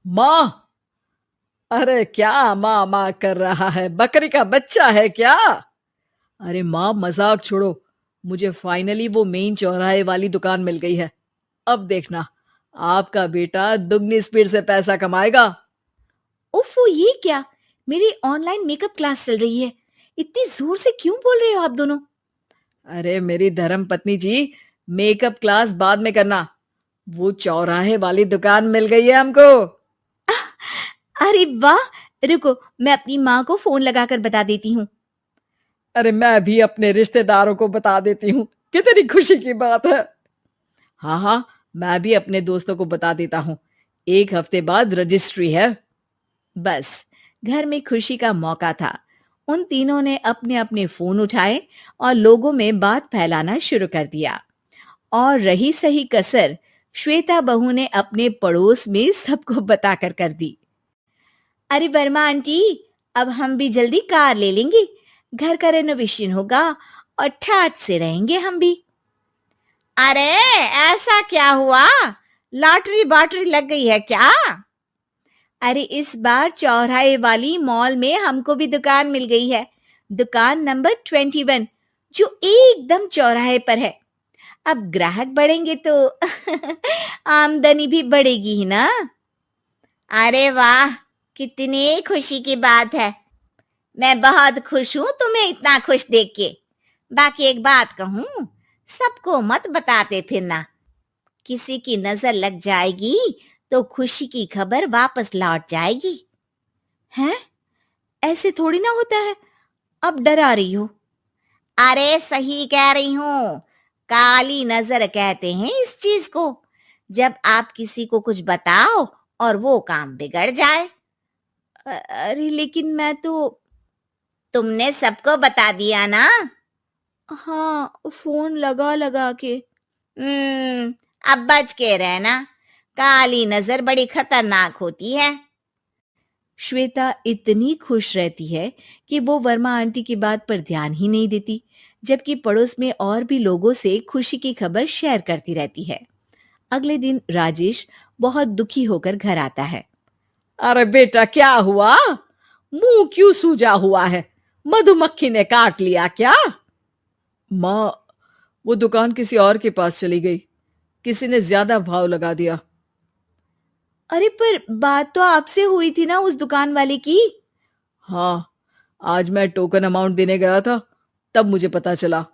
माँ। अरे क्या माँ माँ कर रहा है, बकरी का बच्चा है क्या? अरे माँ मजाक छोड़ो। मुझे फाइनली वो मेन चौराहे वाली दुकान मिल गई है। अब देखना, आपका बेटा दुगनी स्पीड से पैसा कमाएगा। उफ़, ये क्या? मेरी ऑनलाइन मेकअप क्लास चल रही है। इतनी जोर से क्यों बोल रहे हो आप दोनों? अरे मेरी धर्म पत्नी जी, मेकअप क्लास बाद में करना। वो चौराहे वाली दुकान मिल गई है हमको। अरे वाह! रुको, मैं अपनी माँ को फोन लगाकर बता देती हूँ। अरे मैं भी अपने रिश्तेदारों को बता देती हूँ। कितनी खुशी की बात है। हाँ हाँ, मैं भी अपने दोस्तों को बता देता हूँ। 1 हफ्ते बाद रजिस्ट्री है। बस, घर में खुशी का मौका था। उन तीनों ने अपने अपने फोन उठाए और लोगों में बात फैलाना शुरू कर दिया। और रही सही कसर, श्वेता बहू ने अपने पड़ोस में सबको बताकर कर दी। अरे वर्मा आंटी, अब हम भी जल्दी कार ले लेंगे। घर का रेनोवेशन होगा और ठाट से रहेंगे हम भी। अरे, ऐसा क्या हुआ? लॉटरी बाटरी लग गई है क्या? अरे, इस बार चौराहे वाली मॉल में हमको भी दुकान मिल गई है। दुकान नंबर 21, जो एकदम चौराहे पर है। अब ग्राहक बढ़ेंगे तो आमदनी भी बढ़ेगी ही ना। अरे वाह, कितनी खुशी की बात है। मैं बहुत खुश हूँ तुम्हें इतना खुश देख के। बाकी एक बात कहूँ, सबको मत बताते फिरना। किसी की नजर लग जाएगी तो खुशी की खबर वापस लौट जाएगी। हैं? ऐसे थोड़ी ना होता है। अब डरा रही हो। अरे सही कह रही हूँ। काली नजर कहते हैं इस चीज को, जब आप किसी को कुछ बताओ और वो काम बिगड़ जाए। अरे लेकिन मैं तो। तुमने सबको बता दिया ना? हाँ, फोन लगा लगा के। अब बच के रहना। काली नजर बड़ी खतरनाक होती है। श्वेता इतनी खुश रहती है कि वो वर्मा आंटी की बात पर ध्यान ही नहीं देती, जबकि पड़ोस में और भी लोगों से खुशी की खबर शेयर करती रहती है। अगले दिन राजेश बहुत दुखी होकर घर आता है। अरे बेटा क्या हुआ? मुंह क्यों सूजा हुआ है? मधुमक्खी ने काट लिया क्या? माँ, वो दुकान किसी और के पास चली गई। किसी ने ज्यादा भाव लगा दिया। अरे पर बात तो आपसे हुई थी ना उस दुकान वाले की। हाँ, आज मैं टोकन अमाउंट देने गया था, तब मुझे पता चला।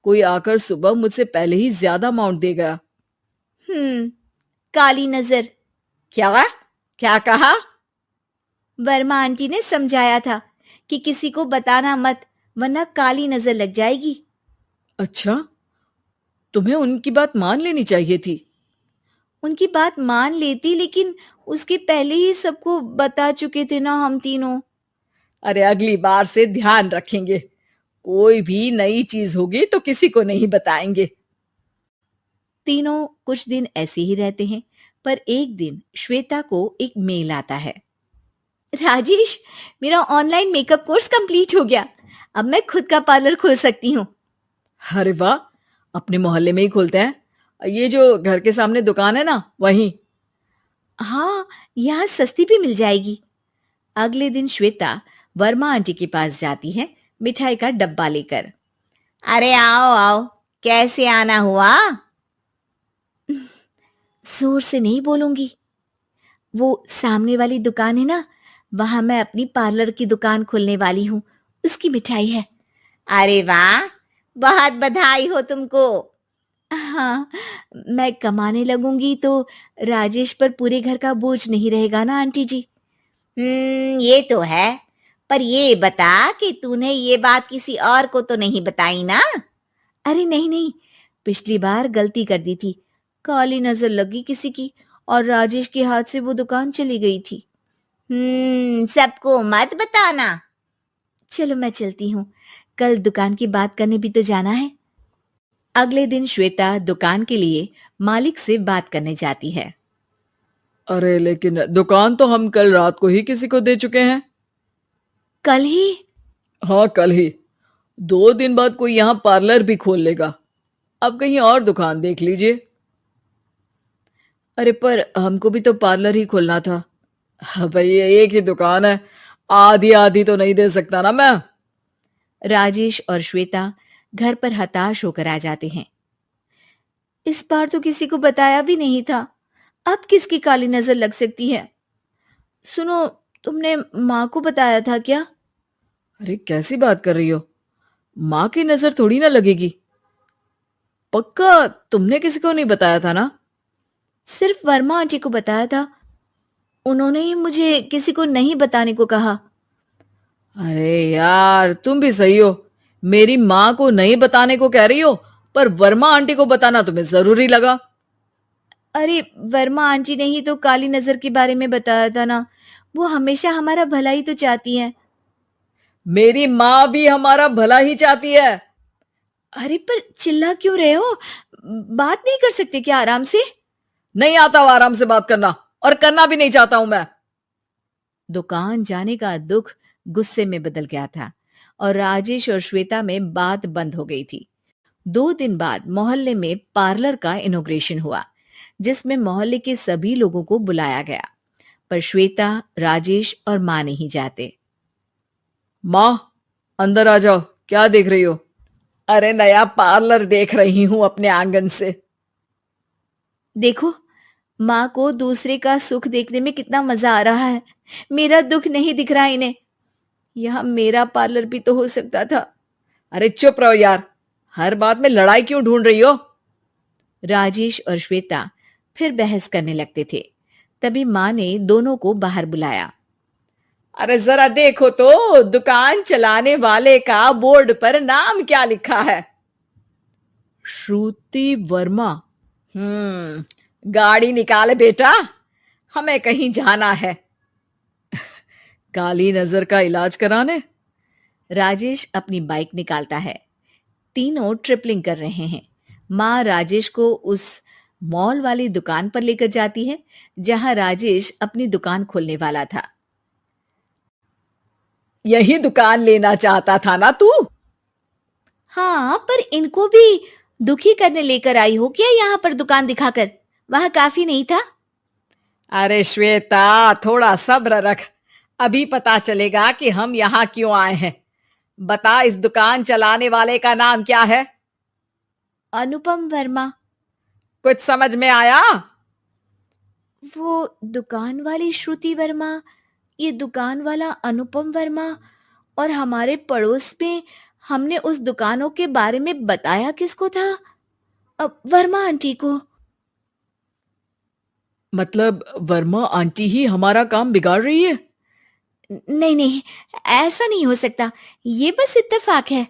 कोई आकर सुबह मुझसे पहले ही ज्यादा अमाउंट दे गया। काली नजर। क्या? क्या कहा? वर्मा आंटी ने समझाया था कि किसी को बताना मत, वरना काली नजर लग जाएगी। अच्छा, तुम्हें उनकी बात मान लेनी चाहिए थी। उनकी बात मान लेती, लेकिन उसके पहले ही सबको बता चुके थे ना हम तीनों। अरे अगली बार से ध्यान रखेंगे। कोई भी नई चीज होगी तो किसी को नहीं बताएंगे। तीनों कुछ दिन ऐसे ही रहते हैं, पर एक दिन श्वेता को एक मेल आता है। राजेश, मेरा ऑनलाइन मेकअप कोर्स कंप्लीट हो गया। अब मैं खुद का पार्लर खोल सकती हूँ। अरे वाह, अपने मोहल्ले में ही खोलते हैं। ये जो घर के सामने दुकान है ना, वहीं। हाँ, यहाँ सस्ती भी मिल जाएगी। अगले दिन श्वेता वर्मा आंटी के पास जाती है, मिठाई का डब्बा लेकर। अरे आओ आओ, कैसे आना हुआ? जोर से नहीं बोलूंगी। वो सामने वाली दुकान है ना, वहां मैं अपनी पार्लर की दुकान खोलने वाली हूँ। उसकी मिठाई है। अरे वाह, बहुत बधाई हो तुमको। हाँ, मैं कमाने लगूंगी तो राजेश पर पूरे घर का बोझ नहीं रहेगा ना आंटी जी। ये तो है। पर ये बता कि तूने ये बात किसी और को तो नहीं बताई ना? अरे नहीं नहीं, पिछली बार गलती कर दी थी। काली नजर लगी किसी की और राजेश के हाथ से वो दुकान चली गई थी। सबको मत बताना। चलो मैं चलती हूँ, कल दुकान की बात करने भी तो जाना है। अगले दिन श्वेता दुकान के लिए मालिक से बात करने जाती है। अरे लेकिन दुकान तो हम कल रात को ही किसी को दे चुके हैं। कल ही? हाँ, कल ही। 2 दिन बाद कोई यहाँ पार्लर भी खोल लेगा। अब कहीं और दुकान देख लीजिए। अरे पर हमको भी तो पार्लर ही खोलना था। भाई एक ही दुकान है, आधी आधी तो नहीं दे सकता ना मैं। राजेश और श्वेता घर पर हताश होकर आ जाते हैं। इस बार तो किसी को बताया भी नहीं था, अब किसकी काली नजर लग सकती है? सुनो, तुमने माँ को बताया था क्या? अरे कैसी बात कर रही हो, माँ की नजर थोड़ी ना लगेगी। पक्का तुमने किसी को नहीं बताया था ना? सिर्फ वर्मा आंटी को बताया था, उन्होंने ही मुझे किसी को नहीं बताने को कहा। अरे यार तुम भी सही हो, मेरी माँ को नहीं बताने को कह रही हो, पर वर्मा आंटी को बताना तुम्हें जरूरी लगा। अरे, वर्मा आंटी ने ही तो काली नजर के बारे में बताया था ना, वो हमेशा हमारा भला ही तो चाहती है। मेरी माँ भी हमारा भला ही चाहती है। अरे पर चिल्ला क्यों रहे हो? बात नहीं कर सकते क्या आराम से? नहीं आता वो आराम से बात करना, और करना भी नहीं चाहता हूं मैं। दुकान जाने का दुख गुस्से में बदल गया था और राजेश और श्वेता में बात बंद हो गई थी। 2 दिन बाद मोहल्ले में पार्लर का इनॉग्रेशन हुआ, जिसमें मोहल्ले के सभी लोगों को बुलाया गया, पर श्वेता, राजेश और माँ नहीं जाते। माँ अंदर आ जाओ, क्या देख रही हो? अरे नया पार्लर देख रही हूं अपने आंगन से। देखो, माँ को दूसरे का सुख देखने में कितना मजा आ रहा है, मेरा दुख नहीं दिख रहा इन्हें। यह मेरा पार्लर भी तो हो सकता था। अरे चुप रहो यार, हर बात में लड़ाई क्यों ढूंढ रही हो? राजेश और श्वेता फिर बहस करने लगते थे। तभी माँ ने दोनों को बाहर बुलाया। अरे जरा देखो तो दुकान चलाने वाले का बोर्ड पर नाम क्या लिखा है? श्रुति वर्मा। गाड़ी निकाले बेटा, हमें कहीं जाना है। काली नजर का इलाज कराने। राजेश अपनी बाइक निकालता है। तीनों ट्रिपलिंग कर रहे हैं। माँ राजेश को उस मॉल वाली दुकान पर लेकर जाती है जहां राजेश अपनी दुकान खोलने वाला था। यही दुकान लेना चाहता था ना तू? हाँ, पर इनको भी दुखी करने लेकर आई हो क्या यहाँ पर दुकान दिखाकर? वहां काफी नहीं था? अरे श्वेता थोड़ा सब्र रख, अभी पता चलेगा कि हम यहाँ क्यों आए हैं। बता, इस दुकान चलाने वाले का नाम क्या है? अनुपम वर्मा। कुछ समझ में आया? वो दुकान वाली श्रुति वर्मा, ये दुकान वाला अनुपम वर्मा, और हमारे पड़ोस में हमने उस दुकानों के बारे में बताया किसको था? वर्मा आंटी को। मतलब वर्मा आंटी ही हमारा काम बिगाड़ रही है? नहीं नहीं, ऐसा नहीं हो सकता, ये बस इत्तेफाक है।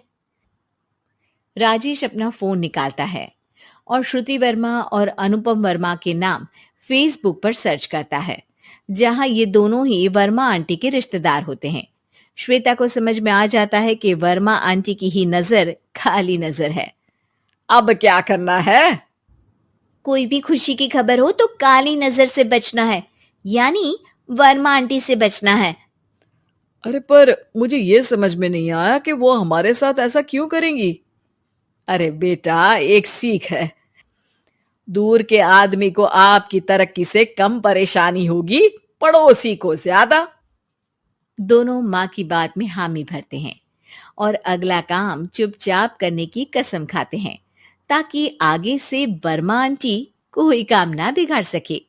राजेश अपना फोन निकालता है और श्रुति वर्मा और अनुपम वर्मा के नाम फेसबुक पर सर्च करता है, जहां ये दोनों ही वर्मा आंटी के रिश्तेदार होते हैं। श्वेता को समझ में आ जाता है कि वर्मा आंटी की ही नजर खाली नजर है। अब क्या करना है? कोई भी खुशी की खबर हो तो काली नजर से बचना है, यानी वर्मा आंटी से बचना है। अरे पर मुझे ये समझ में नहीं आया कि वो हमारे साथ ऐसा क्यों करेंगी। अरे बेटा एक सीख है, दूर के आदमी को आपकी तरक्की से कम परेशानी होगी, पड़ोसी को ज्यादा। दोनों माँ की बात में हामी भरते हैं और अगला काम चुपचाप करने की कसम खाते हैं, ताकि आगे से वर्मा आंटी कोई काम ना बिगाड़ सके।